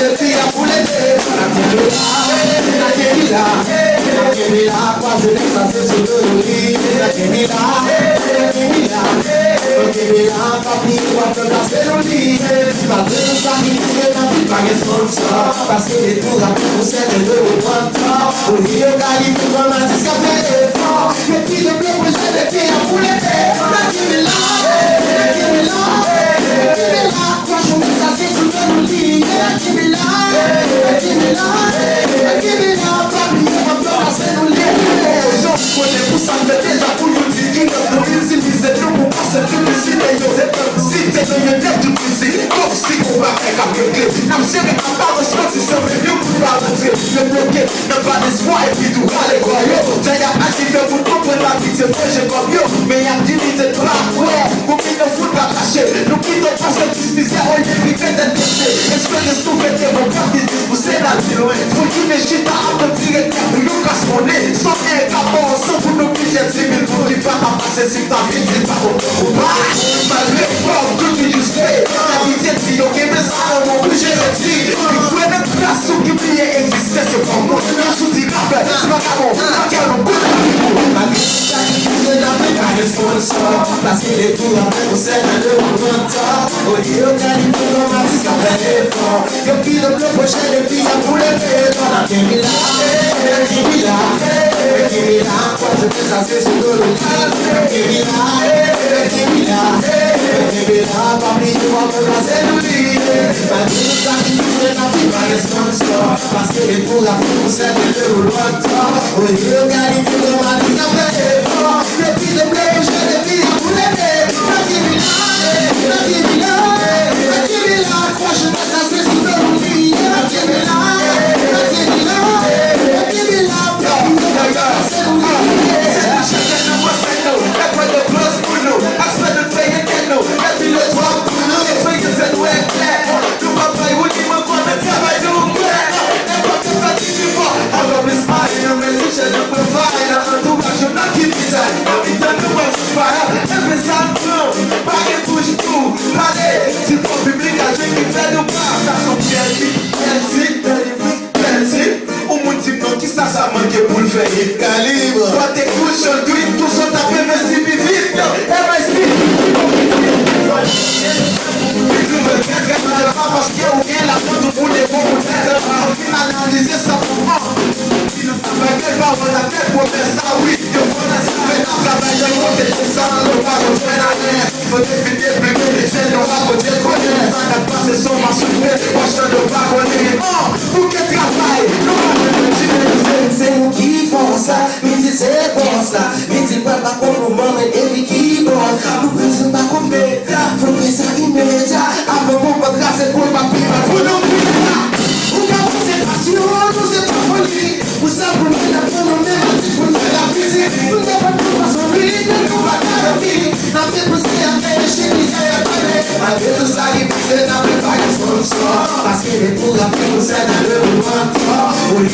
le filles à poulet. Kwa jeunesse ça c'est sur le lit. Papi, what the last melody. Pas de sacrifice, pas de sponsor. Parce que les tours à pour cette de l'autre. Au lieu d'aller pour un artiste qui a fait l'effort. Et puis le bloc projet de pied à poulet. Kwa jeunesse ça c'est sur le lit. I'm saying I'm pas responsable, mais mieux pour pas rentrer. Le bloquer, n'a pas d'espoir et puis tout va les croire. J'ai activé pour comprendre la vie, c'est vrai, j'ai comme yo. Mais y'a des limites de pas, ouais. Pour qu'il ne faut pas lâcher. Nous quittons pas ce business, y'a rien qui fait d'être blessé. Espère de souffrir que vos cartes business pousser la vie loin. Faut qu'il ne chute à un peu tirer de terre, nous casse mon nez. Sans un capot, sans pour nous piger 10 000 pour qu'il va pas passer si ta vie, c'est pas au pas. Malgré fort, tout est juste fait. La vie, c'est si, ok, mais ça, on peut gérer. Il faut une place où qui brille exister, c'est pour moi. Un soutien rappel, c'est pas canon, un canon, good. Ma vie, ça qui fait la paix, pas de sponsor. Parce que les tours après, on sait que le monde tard. Au lieu d'aller pour le matin, ça fait l'effort. Et puis le bloc prochain, et puis la boule est faite. On a qui là, quoi je fais ça, c'est sur le lit. Papi, tu vas me passer le lit. Ma vie, ça qui fait la paix, pas de sponsor. Parce que les tours après, on sait que le monde tard. Au lieu d'aller pour le matin, ça fait l'effort. Et puis le bloc prochain, et puis la boule est faite. Calibre, toi t'es cool sur le tweet, tout ça t'as fait merci vite, MSP. Parce qu'il y a oublié la faute au bout des bons peut-être analyser ça pour moi. Mais pas dans la tête pour faire ça, oui. Il faut la faire un travail de monter tout ça, le pas de faire la guerre. Faut définir plus vite, les jeunes n'ont pas côté connaître. Ça n'a pas c'est son marché, moi je ne pas connaître. Oh, pour que travail, c'est nous qui font ça, mais c'est bon ça. Mais c'est pas comme le moment, mais et qui bon. Nous pensons pas comme média, faut que ça immédiat. Après pour pas grâce pour pas pire, pour nous pire. Vous c'est passion, nous c'est pas folie. Vous savez la phénomène, vous faites la musique. Vous n'avez pas de façon rythme, nous va faire la vie. N'a pas pensé à faire chez les aïeux. Malgré tout ça, il faut n'a pas de sponsor. Parce que les tours après, vous êtes dans le monde.